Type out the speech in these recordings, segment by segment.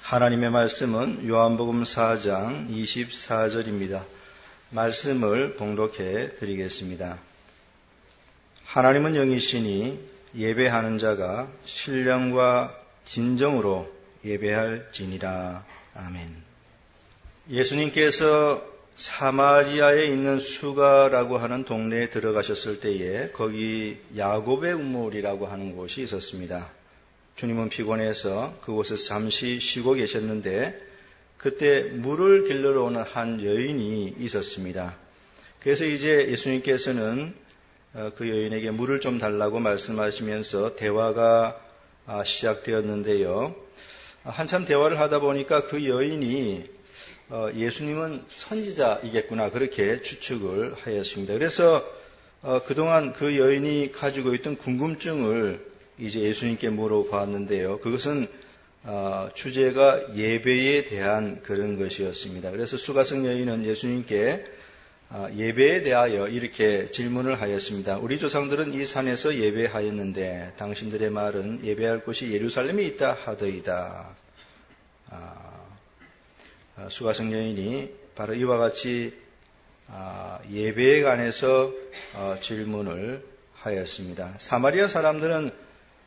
하나님의 말씀은 요한복음 4장 24절입니다. 말씀을 봉독해 드리겠습니다. 하나님은 영이시니 예배하는 자가 신령과 진정으로 예배할지니라. 아멘. 예수님께서 사마리아에 있는 수가라고 하는 동네에 들어가셨을 때에 거기 야곱의 우물이라고 하는 곳이 있었습니다. 주님은 피곤해서 그곳에서 잠시 쉬고 계셨는데 그때 물을 길러러 오는 한 여인이 있었습니다. 그래서 이제 예수님께서는 그 여인에게 물을 좀 달라고 말씀하시면서 대화가 시작되었는데요. 한참 대화를 하다 보니까 그 여인이 예수님은 선지자이겠구나 그렇게 추측을 하였습니다. 그래서 그동안 그 여인이 가지고 있던 궁금증을 이제 예수님께 물어보았는데요. 그것은 주제가 예배에 대한 그런 것이었습니다. 그래서 수가성 여인은 예수님께 예배에 대하여 이렇게 질문을 하였습니다. 우리 조상들은 이 산에서 예배하였는데 당신들의 말은 예배할 곳이 예루살렘에 있다 하더이다. 수가성 여인이 바로 이와 같이 예배에 관해서 질문을 하였습니다. 사마리아 사람들은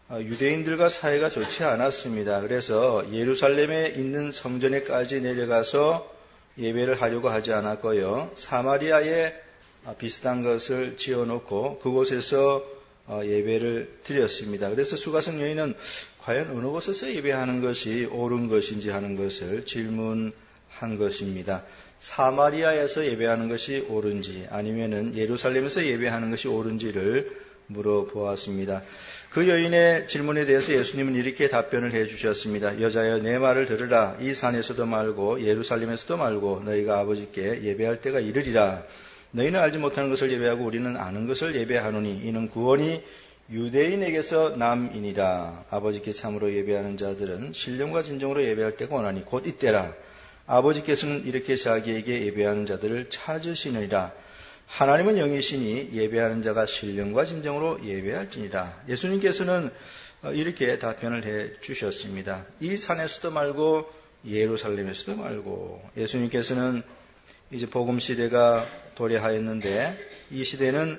유대인들과 사이가 좋지 않았습니다. 그래서 예루살렘에 있는 성전에까지 내려가서 예배를 하려고 하지 않았고요. 사마리아에 비슷한 것을 지어놓고 그곳에서 예배를 드렸습니다. 그래서 수가성 여인은 과연 어느 곳에서 예배하는 것이 옳은 것인지 하는 것을 질문한 것입니다. 사마리아에서 예배하는 것이 옳은지 아니면은 예루살렘에서 예배하는 것이 옳은지를 물어보았습니다. 그 여인의 질문에 대해서 예수님은 이렇게 답변을 해주셨습니다. 여자여 내 말을 들으라. 이 산에서도 말고 예루살렘에서도 말고 너희가 아버지께 예배할 때가 이르리라. 너희는 알지 못하는 것을 예배하고 우리는 아는 것을 예배하노니 이는 구원이 유대인에게서 남이니라. 아버지께 참으로 예배하는 자들은 신령과 진정으로 예배할 때가 오나니 곧 이때라. 아버지께서는 이렇게 자기에게 예배하는 자들을 찾으시느니라. 하나님은 영이시니 예배하는 자가 신령과 진정으로 예배할지니라. 예수님께서는 이렇게 답변을 해 주셨습니다. 이 산에서도 말고 예루살렘에서도 말고. 예수님께서는 이제 복음 시대가 도래하였는데 이 시대는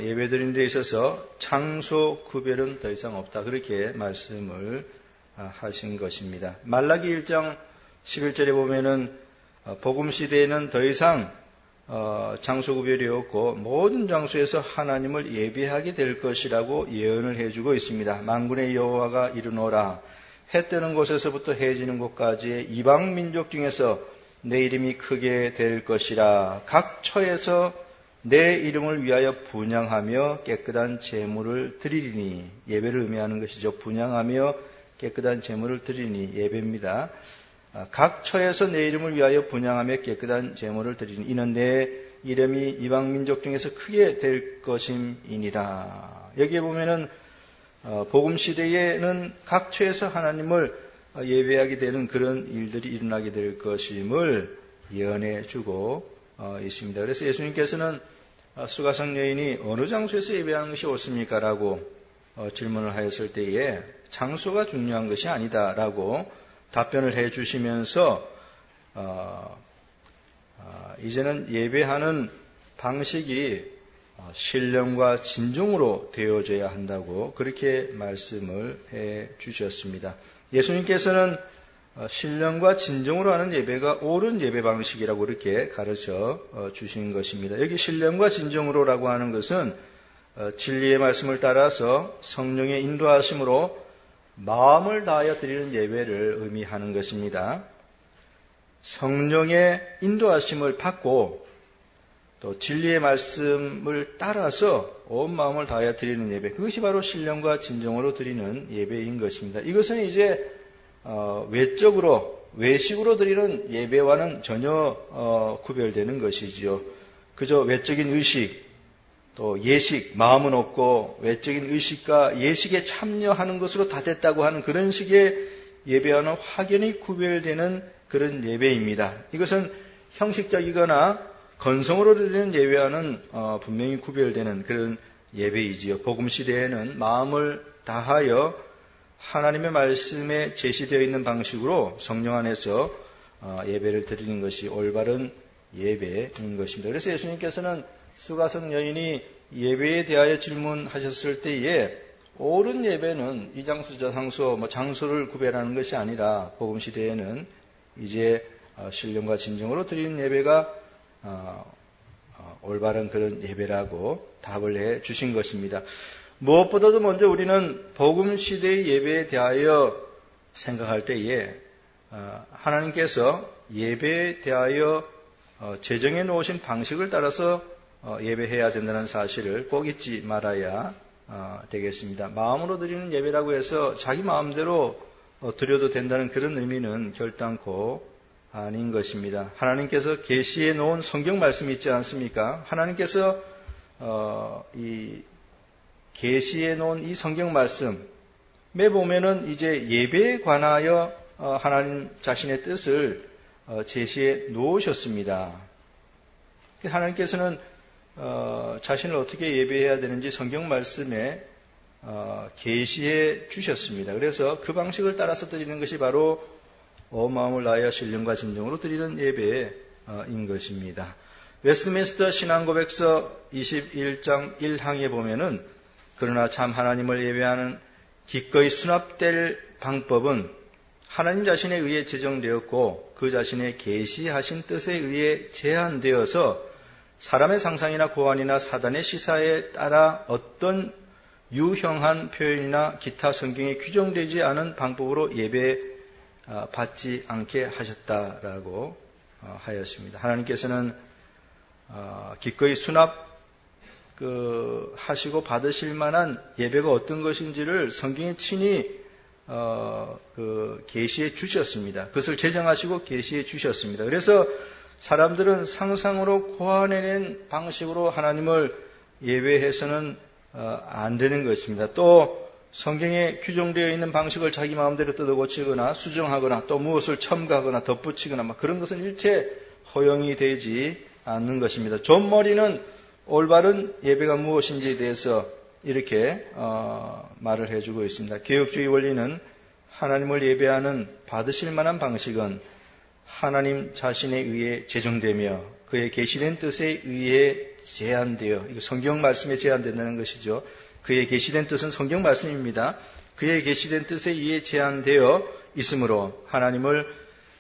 예배드리는 데 있어서 장소 구별은 더 이상 없다. 그렇게 말씀을 하신 것입니다. 말라기 1장 11절에 보면은 복음 시대에는 더 이상 장소 구별이 없고 모든 장소에서 하나님을 예배하게 될 것이라고 예언을 해주고 있습니다. 만군의 여호와가 이르노라. 해 뜨는 곳에서부터 해 지는 곳까지의 이방 민족 중에서 내 이름이 크게 될 것이라. 각 처에서 내 이름을 위하여 분향하며 깨끗한 제물을 드리리니. 예배를 의미하는 것이죠. 분향하며 깨끗한 제물을 드리니 예배입니다. 각 처에서 내 이름을 위하여 분향하며 깨끗한 제물을 드리니 이는 내 이름이 이방 민족 중에서 크게 될 것임이니라. 여기에 보면은 복음 시대에는 각 처에서 하나님을 예배하게 되는 그런 일들이 일어나게 될 것임을 예언해 주고 있습니다. 그래서 예수님께서는 수가성 여인이 어느 장소에서 예배하는 것이 옳습니까? 라고 질문을 하였을 때에 장소가 중요한 것이 아니다라고 답변을 해 주시면서 이제는 예배하는 방식이 신령과 진정으로 되어져야 한다고 그렇게 말씀을 해 주셨습니다. 예수님께서는 신령과 진정으로 하는 예배가 옳은 예배 방식이라고 그렇게 가르쳐 주신 것입니다. 여기 신령과 진정으로라고 하는 것은 진리의 말씀을 따라서 성령의 인도하심으로 마음을 다하여 드리는 예배를 의미하는 것입니다. 성령의 인도하심을 받고 또 진리의 말씀을 따라서 온 마음을 다하여 드리는 예배, 그것이 바로 신령과 진정으로 드리는 예배인 것입니다. 이것은 이제 외식으로 드리는 예배와는 전혀 구별되는 것이지요. 그저 외적인 의식, 또 예식, 마음은 없고 외적인 의식과 예식에 참여하는 것으로 다 됐다고 하는 그런 식의 예배와는 확연히 구별되는 그런 예배입니다. 이것은 형식적이거나 건성으로 드리는 예배와는 분명히 구별되는 그런 예배이지요. 복음 시대에는 마음을 다하여 하나님의 말씀에 제시되어 있는 방식으로 성령 안에서 예배를 드리는 것이 올바른 예배인 것입니다. 그래서 예수님께서는 수가성 여인이 예배에 대하여 질문하셨을 때에 옳은 예배는 이장수자상소 장소를 구별하는 것이 아니라 복음 시대에는 이제 신령과 진정으로 드리는 예배가 올바른 그런 예배라고 답을 해 주신 것입니다. 무엇보다도 먼저 우리는 복음 시대의 예배에 대하여 생각할 때에 하나님께서 예배에 대하여 제정해 놓으신 방식을 따라서 예배해야 된다는 사실을 꼭 잊지 말아야 되겠습니다. 마음으로 드리는 예배라고 해서 자기 마음대로 드려도 된다는 그런 의미는 결단코 아닌 것입니다. 하나님께서 계시해 놓은 성경 말씀이 있지 않습니까? 하나님께서 이 계시해 놓은 이 성경 말씀에 보면은 이제 예배에 관하여 하나님 자신의 뜻을 제시해 놓으셨습니다. 하나님께서는 자신을 어떻게 예배해야 되는지 성경 말씀에 계시해 주셨습니다. 그래서 그 방식을 따라서 드리는 것이 바로 온 마음을 다하여 신령과 진정으로 드리는 예배인 것입니다. 웨스트민스터 신앙고백서 21장 1항에 보면은 그러나 참 하나님을 예배하는 기꺼이 수납될 방법은 하나님 자신에 의해 제정되었고 그 자신의 계시하신 뜻에 의해 제한되어서 사람의 상상이나 고안이나 사단의 시사에 따라 어떤 유형한 표현이나 기타 성경에 규정되지 않은 방법으로 예배 받지 않게 하셨다라고 하였습니다. 하나님께서는 기꺼이 수납 하시고 받으실 만한 예배가 어떤 것인지를 성경에 친히 계시해 주셨습니다. 그것을 제정하시고 계시해 주셨습니다. 그래서 사람들은 상상으로 고안해낸 방식으로 하나님을 예배해서는 안 되는 것입니다. 또 성경에 규정되어 있는 방식을 자기 마음대로 뜯어고치거나 수정하거나 또 무엇을 첨가하거나 덧붙이거나 그런 것은 일체 허용이 되지 않는 것입니다. 존 머리는 올바른 예배가 무엇인지에 대해서 이렇게 말을 해주고 있습니다. 개혁주의 원리는 하나님을 예배하는 받으실 만한 방식은 하나님 자신에 의해 제정되며 그의 계시된 뜻에 의해 제한되어, 이거 성경 말씀에 제한된다는 것이죠. 그의 계시된 뜻은 성경 말씀입니다. 그의 계시된 뜻에 의해 제한되어 있으므로 하나님을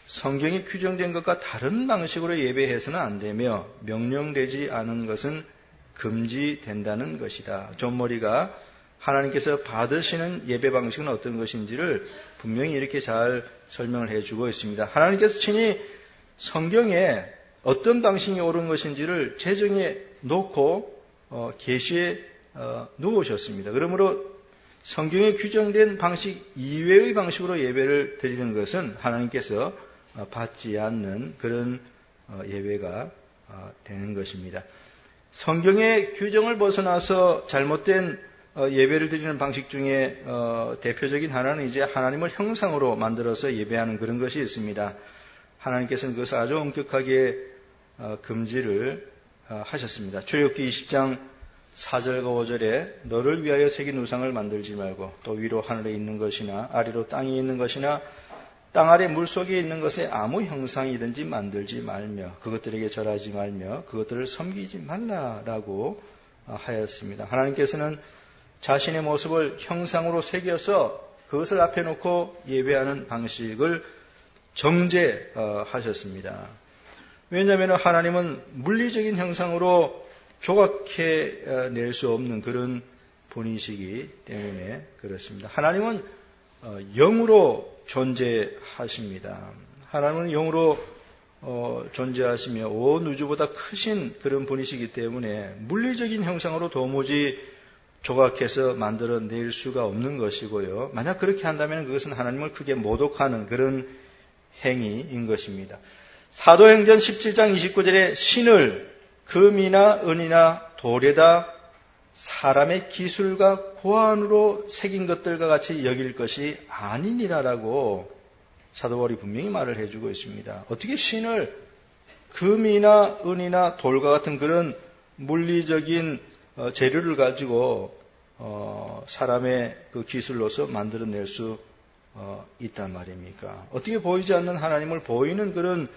성경이 규정된 것과 다른 방식으로 예배해서는 안 되며 명령되지 않은 것은 금지된다는 것이다. 존 머리가 하나님께서 받으시는 예배 방식은 어떤 것인지를 분명히 이렇게 잘 설명을 해주고 있습니다. 하나님께서 친히 성경에 어떤 방식이 옳은 것인지를 제정해 놓고 계시해 놓으셨습니다. 그러므로 성경에 규정된 방식 이외의 방식으로 예배를 드리는 것은 하나님께서 받지 않는 그런 예배가 되는 것입니다. 성경의 규정을 벗어나서 잘못된 예배를 드리는 방식 중에 대표적인 하나는 이제 하나님을 형상으로 만들어서 예배하는 그런 것이 있습니다. 하나님께서는 그것을 아주 엄격하게 금지를 하셨습니다. 출애굽기 20장 4절과 5절에 너를 위하여 새긴 우상을 만들지 말고 또 위로 하늘에 있는 것이나 아래로 땅에 있는 것이나 땅 아래 물속에 있는 것에 아무 형상이든지 만들지 말며 그것들에게 절하지 말며 그것들을 섬기지 말라라고 하였습니다. 하나님께서는 자신의 모습을 형상으로 새겨서 그것을 앞에 놓고 예배하는 방식을 정죄하셨습니다. 왜냐하면 하나님은 물리적인 형상으로 조각해낼 수 없는 그런 분이시기 때문에 그렇습니다. 하나님은 영으로 존재하십니다. 하나님은 영으로 존재하시며 온 우주보다 크신 그런 분이시기 때문에 물리적인 형상으로 도무지 조각해서 만들어낼 수가 없는 것이고요. 만약 그렇게 한다면 그것은 하나님을 크게 모독하는 그런 행위인 것입니다. 사도행전 17장 29절에 신을 금이나 은이나 돌에다 사람의 기술과 고안으로 새긴 것들과 같이 여길 것이 아니니라라고 사도 바울이 분명히 말을 해주고 있습니다. 어떻게 신을 금이나 은이나 돌과 같은 그런 물리적인 재료를 가지고 사람의 그 기술로서 만들어낼 수 있단 말입니까? 어떻게 보이지 않는 하나님을 보이는 그런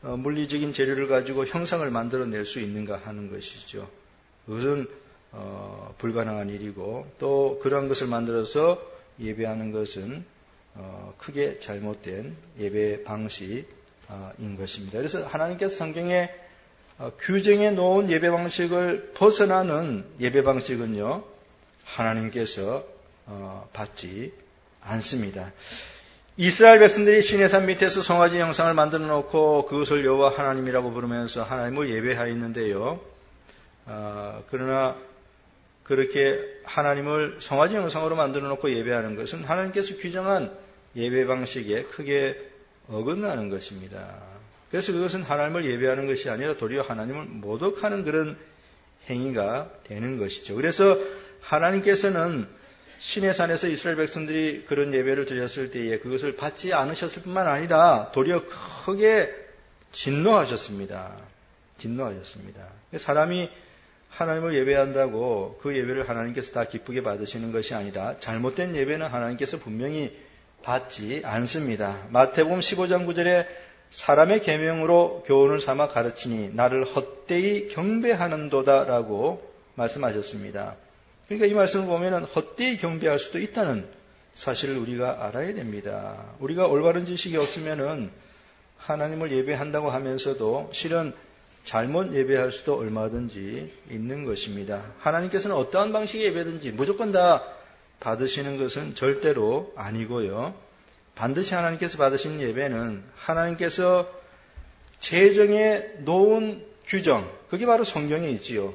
물리적인 재료를 가지고 형상을 만들어낼 수 있는가 하는 것이죠. 그것은 불가능한 일이고 또 그러한 것을 만들어서 예배하는 것은 크게 잘못된 예배 방식인 것입니다. 그래서 하나님께서 성경에 규정해 놓은 예배 방식을 벗어나는 예배 방식은요, 하나님께서 받지 않습니다. 이스라엘 백성들이 시내산 밑에서 송아지 형상을 만들어 놓고 그것을 여호와 하나님이라고 부르면서 하나님을 예배하였는데요. 그러나 그렇게 하나님을 송아지 형상으로 만들어 놓고 예배하는 것은 하나님께서 규정한 예배 방식에 크게 어긋나는 것입니다. 그래서 그것은 하나님을 예배하는 것이 아니라 도리어 하나님을 모독하는 그런 행위가 되는 것이죠. 그래서 하나님께서는 시내산에서 이스라엘 백성들이 그런 예배를 드렸을 때에 그것을 받지 않으셨을 뿐만 아니라 도리어 크게 진노하셨습니다. 사람이 하나님을 예배한다고 그 예배를 하나님께서 다 기쁘게 받으시는 것이 아니라 잘못된 예배는 하나님께서 분명히 받지 않습니다. 마태복음 15장 9절에 사람의 계명으로 교훈을 삼아 가르치니 나를 헛되이 경배하는도다라고 말씀하셨습니다. 그러니까 이 말씀을 보면 헛되이 경배할 수도 있다는 사실을 우리가 알아야 됩니다. 우리가 올바른 지식이 없으면 하나님을 예배한다고 하면서도 실은 잘못 예배할 수도 얼마든지 있는 것입니다. 하나님께서는 어떠한 방식의 예배든지 무조건 다 받으시는 것은 절대로 아니고요. 반드시 하나님께서 받으시는 예배는 하나님께서 제정해 놓은 규정, 그게 바로 성경에 있지요.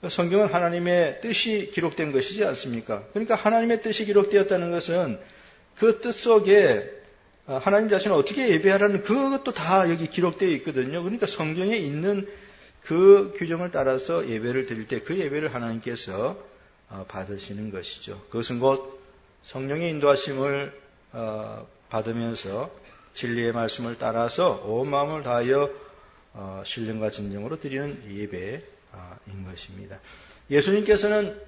성경은 하나님의 뜻이 기록된 것이지 않습니까? 그러니까 하나님의 뜻이 기록되었다는 것은 그 뜻 속에 하나님 자신을 어떻게 예배하라는 그것도 다 여기 기록되어 있거든요. 그러니까 성경에 있는 그 규정을 따라서 예배를 드릴 때 그 예배를 하나님께서 받으시는 것이죠. 그것은 곧 성령의 인도하심을 받으면서 진리의 말씀을 따라서 온 마음을 다하여 신령과 진정으로 드리는 예배인 것입니다. 예수님께서는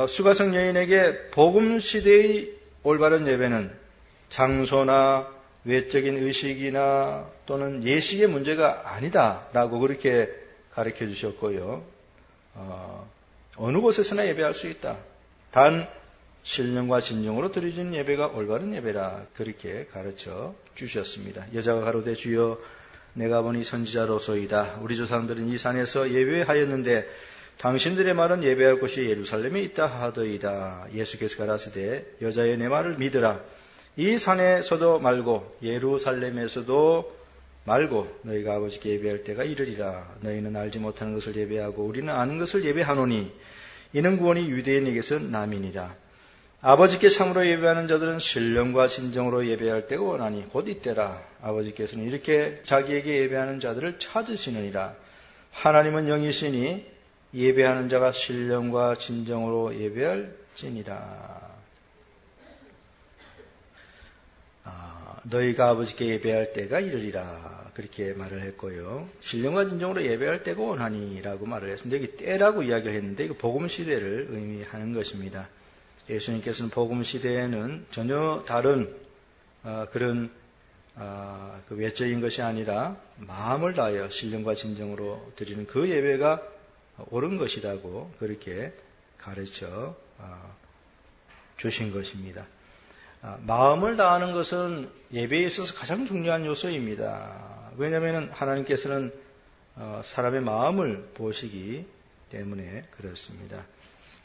수가성 여인에게 복음 시대의 올바른 예배는 장소나 외적인 의식이나 또는 예식의 문제가 아니다라고 그렇게 가르쳐 주셨고요. 어느 곳에서나 예배할 수 있다. 단 신령과 진정으로 드려지는 예배가 올바른 예배라 그렇게 가르쳐 주셨습니다. 여자가 가로되 주여 내가 보니 선지자로소이다. 우리 조상들은 이 산에서 예배하였는데 당신들의 말은 예배할 곳이 예루살렘에 있다 하더이다. 예수께서 가라사대 여자의 내 말을 믿으라. 이 산에서도 말고 예루살렘에서도 말고 너희가 아버지께 예배할 때가 이르리라. 너희는 알지 못하는 것을 예배하고 우리는 아는 것을 예배하노니 이는 구원이 유대인에게서 남이니라. 아버지께 참으로 예배하는 자들은 신령과 진정으로 예배할 때가 원하니 곧 이때라. 아버지께서는 이렇게 자기에게 예배하는 자들을 찾으시느니라. 하나님은 영이시니 예배하는 자가 신령과 진정으로 예배할지니라. 너희가 아버지께 예배할 때가 이르리라. 그렇게 말을 했고요. 신령과 진정으로 예배할 때가 원하니라고 말을 했습니다. 여기 때라고 이야기를 했는데 이거 복음 시대를 의미하는 것입니다. 예수님께서는 복음 시대에는 전혀 다른 그런 그 외적인 것이 아니라 마음을 다하여 신령과 진정으로 드리는 그 예배가 옳은 것이라고 그렇게 가르쳐 주신 것입니다. 마음을 다하는 것은 예배에 있어서 가장 중요한 요소입니다. 왜냐하면 하나님께서는 사람의 마음을 보시기 때문에 그렇습니다.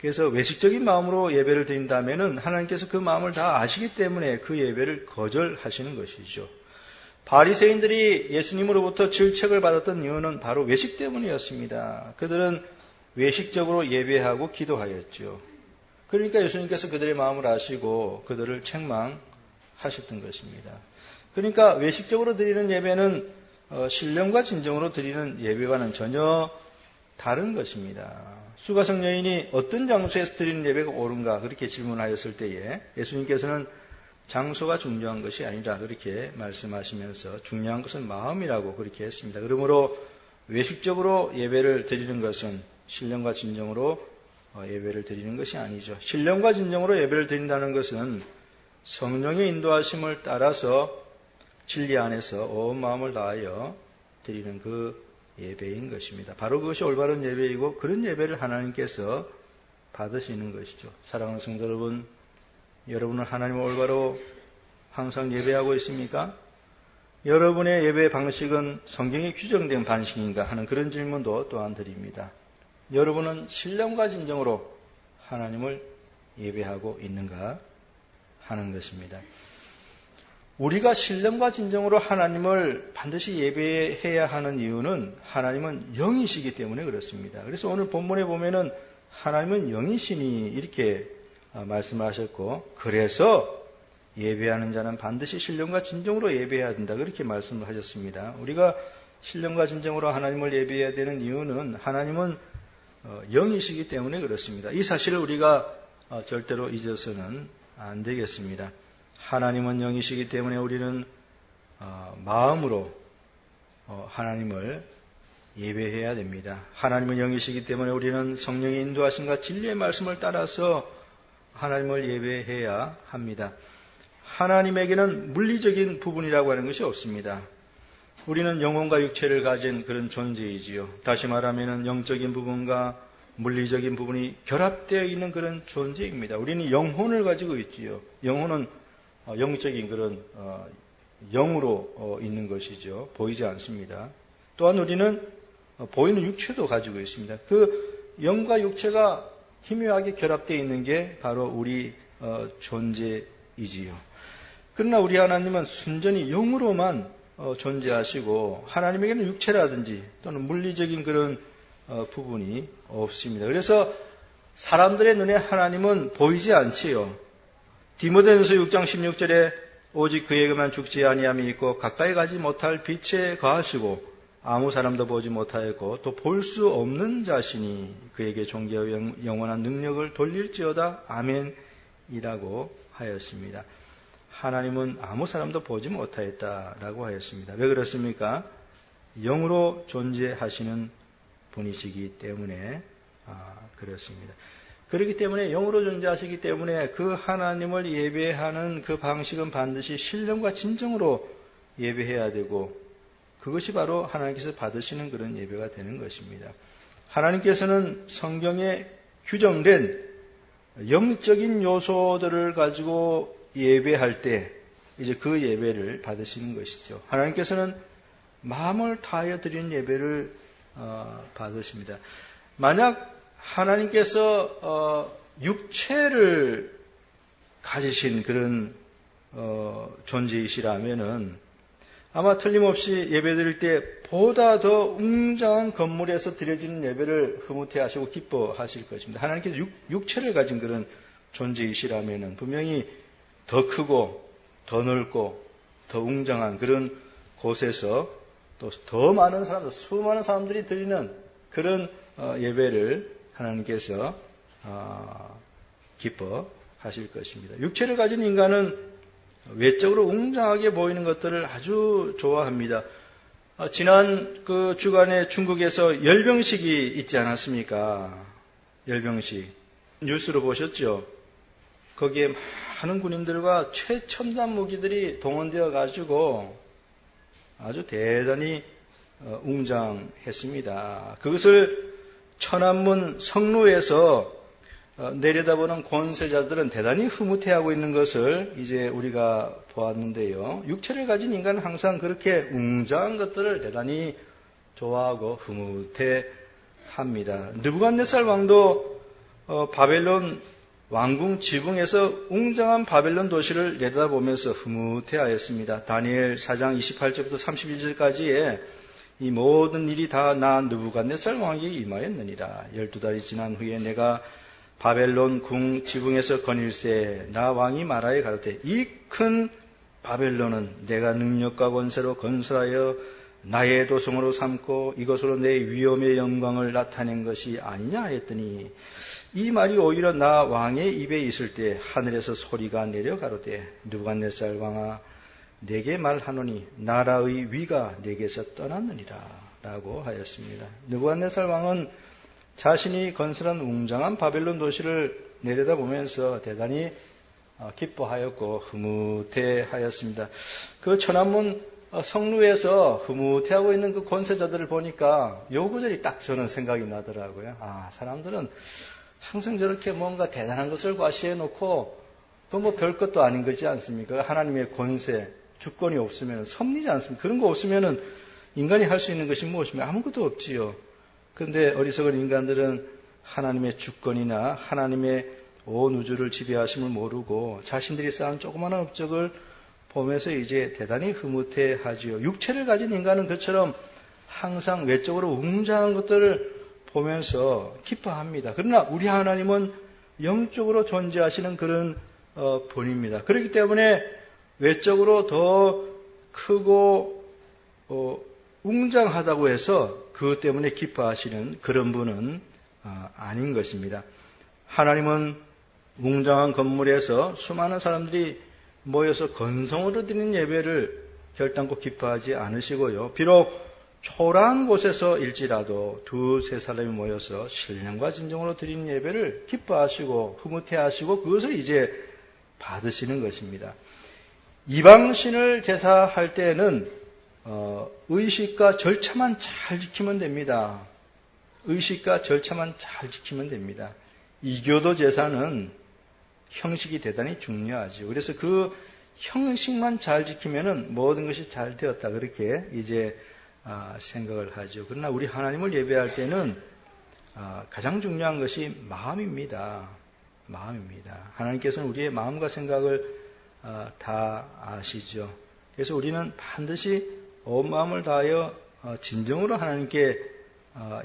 그래서 외식적인 마음으로 예배를 드린다면 하나님께서 그 마음을 다 아시기 때문에 그 예배를 거절하시는 것이죠. 바리새인들이 예수님으로부터 질책을 받았던 이유는 바로 외식 때문이었습니다. 그들은 외식적으로 예배하고 기도하였죠. 그러니까 예수님께서 그들의 마음을 아시고 그들을 책망하셨던 것입니다. 그러니까 외식적으로 드리는 예배는 신령과 진정으로 드리는 예배와는 전혀 다른 것입니다. 수가성 여인이 어떤 장소에서 드리는 예배가 옳은가 그렇게 질문하였을 때에 예수님께서는 장소가 중요한 것이 아니라 그렇게 말씀하시면서 중요한 것은 마음이라고 그렇게 했습니다. 그러므로 외식적으로 예배를 드리는 것은 신령과 진정으로 예배를 드리는 것이 아니죠. 신령과 진정으로 예배를 드린다는 것은 성령의 인도하심을 따라서 진리 안에서 온 마음을 다하여 드리는 그 예배인 것입니다. 바로 그것이 올바른 예배이고 그런 예배를 하나님께서 받으시는 것이죠. 사랑하는 성도 여러분, 여러분은 하나님을 올바로 항상 예배하고 있습니까? 여러분의 예배 방식은 성경에 규정된 방식인가 하는 그런 질문도 또한 드립니다. 여러분은 신령과 진정으로 하나님을 예배하고 있는가 하는 것입니다. 우리가 신령과 진정으로 하나님을 반드시 예배해야 하는 이유는 하나님은 영이시기 때문에 그렇습니다. 그래서 오늘 본문에 보면은 하나님은 영이시니 이렇게 말씀하셨고, 그래서 예배하는 자는 반드시 신령과 진정으로 예배해야 된다, 그렇게 말씀을 하셨습니다. 우리가 신령과 진정으로 하나님을 예배해야 되는 이유는 하나님은 영이시기 때문에 그렇습니다. 이 사실을 우리가 절대로 잊어서는 안 되겠습니다. 하나님은 영이시기 때문에 우리는 마음으로 하나님을 예배해야 됩니다. 하나님은 영이시기 때문에 우리는 성령의 인도하심과 진리의 말씀을 따라서 하나님을 예배해야 합니다. 하나님에게는 물리적인 부분이라고 하는 것이 없습니다. 우리는 영혼과 육체를 가진 그런 존재이지요. 다시 말하면 영적인 부분과 물리적인 부분이 결합되어 있는 그런 존재입니다. 우리는 영혼을 가지고 있지요. 영혼은 영적인 그런 영으로 있는 것이죠. 보이지 않습니다. 또한 우리는 보이는 육체도 가지고 있습니다. 그 영과 육체가 기묘하게 결합되어 있는 게 바로 우리 존재이지요. 그러나 우리 하나님은 순전히 영으로만 존재하시고 하나님에게는 육체라든지 또는 물리적인 그런 부분이 없습니다. 그래서 사람들의 눈에 하나님은 보이지 않지요. 디모데전서 6장 16절에 오직 그에게만 죽지 아니함이 있고 가까이 가지 못할 빛에 거하시고 아무 사람도 보지 못하였고 또 볼 수 없는 자신이 그에게 존귀와 영원한 능력을 돌릴지어다. 아멘이라고 하였습니다. 하나님은 아무 사람도 보지 못하였다라고 하였습니다. 왜 그렇습니까? 영으로 존재하시는 분이시기 때문에 그렇습니다. 그렇기 때문에 영으로 존재하시기 때문에 그 하나님을 예배하는 그 방식은 반드시 신령과 진정으로 예배해야 되고, 그것이 바로 하나님께서 받으시는 그런 예배가 되는 것입니다. 하나님께서는 성경에 규정된 영적인 요소들을 가지고 예배할 때 이제 그 예배를 받으시는 것이죠. 하나님께서는 마음을 다하여 드리는 예배를 받으십니다. 만약 하나님께서 육체를 가지신 그런 존재이시라면은 아마 틀림없이 예배드릴 때 보다 더 웅장한 건물에서 드려지는 예배를 흐뭇해하시고 기뻐하실 것입니다. 하나님께서 육체를 가진 그런 존재이시라면은 분명히 더 크고 더 넓고 더 웅장한 그런 곳에서 또 더 많은 사람들, 수많은 사람들이 드리는 그런 예배를 하나님께서 기뻐하실 것입니다. 육체를 가진 인간은 외적으로 웅장하게 보이는 것들을 아주 좋아합니다. 지난 그 주간에 중국에서 열병식이 있지 않았습니까? 열병식. 뉴스로 보셨죠? 거기에 많은 군인들과 최첨단 무기들이 동원되어 가지고 아주 대단히 웅장했습니다. 그것을 천안문 성루에서 내려다보는 권세자들은 대단히 흐뭇해하고 있는 것을 이제 우리가 보았는데요. 육체를 가진 인간은 항상 그렇게 웅장한 것들을 대단히 좋아하고 흐뭇해합니다. 느부갓네살 왕도 바벨론 왕궁 지붕에서 웅장한 바벨론 도시를 내다보면서 흐뭇해하였습니다. 다니엘 4장 28절부터 31절까지에 이 모든 일이 다 나 느부갓네살 왕에게 임하였느니라. 12달이 지난 후에 내가 바벨론 궁 지붕에서 거닐세 나 왕이 말하여 가로되 이 큰 바벨론은 내가 능력과 권세로 건설하여 나의 도성으로 삼고 이것으로 내 위엄의 영광을 나타낸 것이 아니냐 하였더니 이 말이 오히려 나 왕의 입에 있을 때 하늘에서 소리가 내려 가로되 느부갓네살 왕아 내게 말하노니 나라의 위가 내게서 떠났느니라 라고 하였습니다. 느부갓네살 왕은 자신이 건설한 웅장한 바벨론 도시를 내려다보면서 대단히 기뻐하였고 흐뭇해하였습니다. 그 천안문 성루에서 흐뭇해하고 있는 그 권세자들을 보니까 요 구절이 딱 저는 생각이 나더라고요. 사람들은 항상 저렇게 뭔가 대단한 것을 과시해 놓고 뭐 별것도 아닌 거지 않습니까? 하나님의 권세, 주권이 없으면 섭리지 않습니까? 그런 거 없으면 인간이 할 수 있는 것이 무엇입니까? 아무것도 없지요. 그런데 어리석은 인간들은 하나님의 주권이나 하나님의 온 우주를 지배하심을 모르고 자신들이 쌓은 조그마한 업적을 보면서 이제 대단히 흐뭇해하지요. 육체를 가진 인간은 그처럼 항상 외적으로 웅장한 것들을 보면서 기뻐합니다. 그러나 우리 하나님은 영적으로 존재하시는 그런 분입니다. 그렇기 때문에 외적으로 더 크고 웅장하다고 해서 그것 때문에 기뻐하시는 그런 분은 아닌 것입니다. 하나님은 웅장한 건물에서 수많은 사람들이 모여서 건성으로 드리는 예배를 결단코 기뻐하지 않으시고요. 비록 초라한 곳에서일지라도 두세 사람이 모여서 신령과 진정으로 드리는 예배를 기뻐하시고 흐뭇해하시고 그것을 이제 받으시는 것입니다. 이방신을 제사할 때에는 의식과 절차만 잘 지키면 됩니다. 의식과 절차만 잘 지키면 됩니다. 이교도 제사는 형식이 대단히 중요하죠. 그래서 그 형식만 잘 지키면은 모든 것이 잘 되었다. 그렇게 이제 생각을 하죠. 그러나 우리 하나님을 예배할 때는 가장 중요한 것이 마음입니다. 마음입니다. 하나님께서는 우리의 마음과 생각을 다 아시죠. 그래서 우리는 반드시 온 마음을 다하여 진정으로 하나님께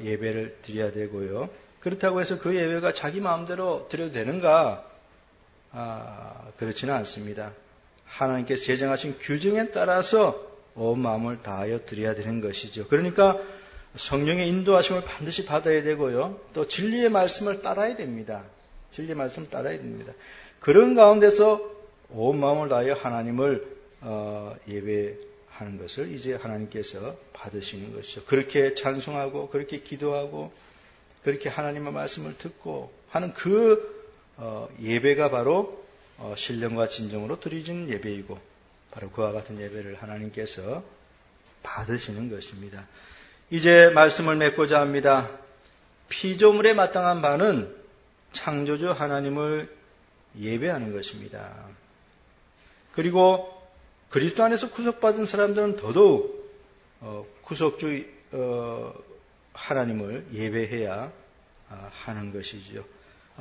예배를 드려야 되고요. 그렇다고 해서 그 예배가 자기 마음대로 드려도 되는가? 그렇지는 않습니다. 하나님께서 제정하신 규정에 따라서 온 마음을 다하여 드려야 되는 것이죠. 그러니까 성령의 인도하심을 반드시 받아야 되고요. 또 진리의 말씀을 따라야 됩니다. 진리의 말씀을 따라야 됩니다. 그런 가운데서 온 마음을 다하여 하나님을 예배하는 것을 이제 하나님께서 받으시는 것이죠. 그렇게 찬송하고 그렇게 기도하고 그렇게 하나님의 말씀을 듣고 하는 그 예배가 바로 신령과 진정으로 드려지는 예배이고 바로 그와 같은 예배를 하나님께서 받으시는 것입니다. 이제 말씀을 맺고자 합니다. 피조물에 마땅한 바는 창조주 하나님을 예배하는 것입니다. 그리고 그리스도 안에서 구속받은 사람들은 더더욱 구속주 하나님을 예배해야 하는 것이죠.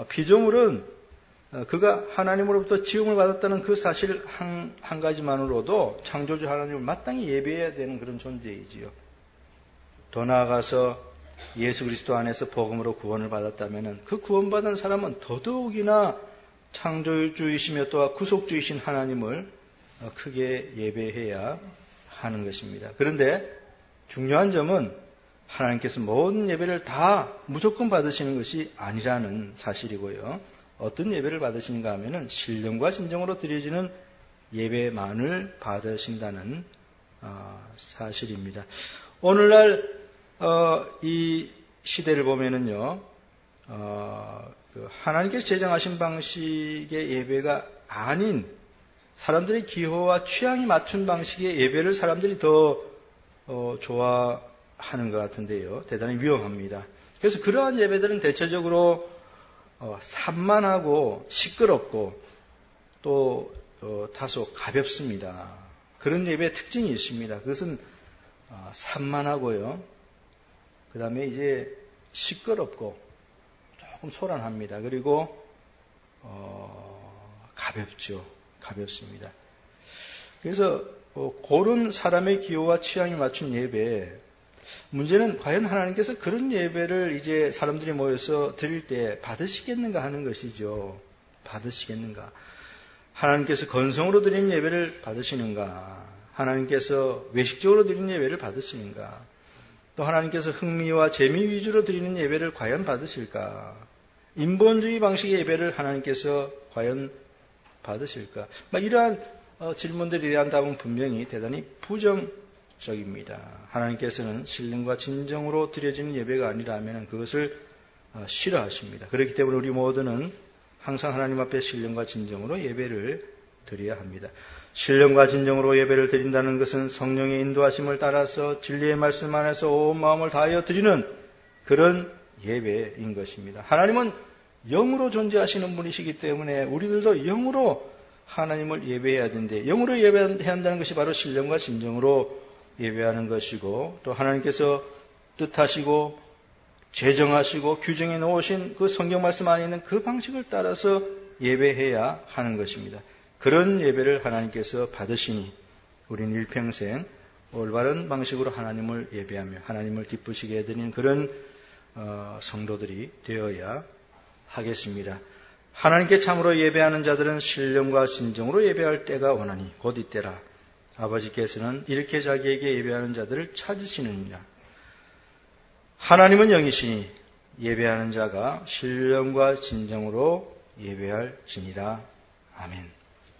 피조물은 그가 하나님으로부터 지음을 받았다는 그 사실 한 가지만으로도 창조주 하나님을 마땅히 예배해야 되는 그런 존재이지요. 더 나아가서 예수 그리스도 안에서 복음으로 구원을 받았다면 그 구원받은 사람은 더더욱이나 창조주이시며 또한 구속주이신 하나님을 크게 예배해야 하는 것입니다. 그런데 중요한 점은 하나님께서 모든 예배를 다 무조건 받으시는 것이 아니라는 사실이고요. 어떤 예배를 받으시는가 하면은 신령과 진정으로 드려지는 예배만을 받으신다는 사실입니다. 오늘날 이 시대를 보면은요, 하나님께서 제정하신 방식의 예배가 아닌 사람들의 기호와 취향이 맞춘 방식의 예배를 사람들이 더 좋아하는 것 같은데요. 대단히 위험합니다. 그래서 그러한 예배들은 대체적으로 산만하고 시끄럽고 또 다소 가볍습니다. 그런 예배의 특징이 있습니다. 그것은 산만하고요. 그 다음에 이제 시끄럽고 조금 소란합니다. 그리고 가볍습니다. 그래서 그런 사람의 기호와 취향에 맞춘 예배, 문제는 과연 하나님께서 그런 예배를 이제 사람들이 모여서 드릴 때 받으시겠는가 하는 것이죠. 받으시겠는가? 하나님께서 건성으로 드리는 예배를 받으시는가? 하나님께서 외식적으로 드리는 예배를 받으시는가? 또 하나님께서 흥미와 재미 위주로 드리는 예배를 과연 받으실까? 인본주의 방식의 예배를 하나님께서 과연 받으실까? 이러한 질문들에 대한 답은 분명히 대단히 부정적입니다. 하나님께서는 신령과 진정으로 드려지는 예배가 아니라면 그것을 싫어하십니다. 그렇기 때문에 우리 모두는 항상 하나님 앞에 신령과 진정으로 예배를 드려야 합니다. 신령과 진정으로 예배를 드린다는 것은 성령의 인도하심을 따라서 진리의 말씀 안에서 온 마음을 다하여 드리는 그런 예배인 것입니다. 하나님은 영으로 존재하시는 분이시기 때문에 우리들도 영으로 하나님을 예배해야 되는데, 영으로 예배해야 한다는 것이 바로 신령과 진정으로 예배하는 것이고, 또 하나님께서 뜻하시고 제정하시고 규정해 놓으신 그 성경 말씀 안에 있는 그 방식을 따라서 예배해야 하는 것입니다. 그런 예배를 하나님께서 받으시니 우리는 일평생 올바른 방식으로 하나님을 예배하며 하나님을 기쁘시게 해드리는 그런 성도들이 되어야 하겠습니다. 하나님께 참으로 예배하는 자들은 신령과 진정으로 예배할 때가 오나니 곧 이때라. 아버지께서는 이렇게 자기에게 예배하는 자들을 찾으시느니라. 하나님은 영이시니 예배하는 자가 신령과 진정으로 예배할지니라. 아멘.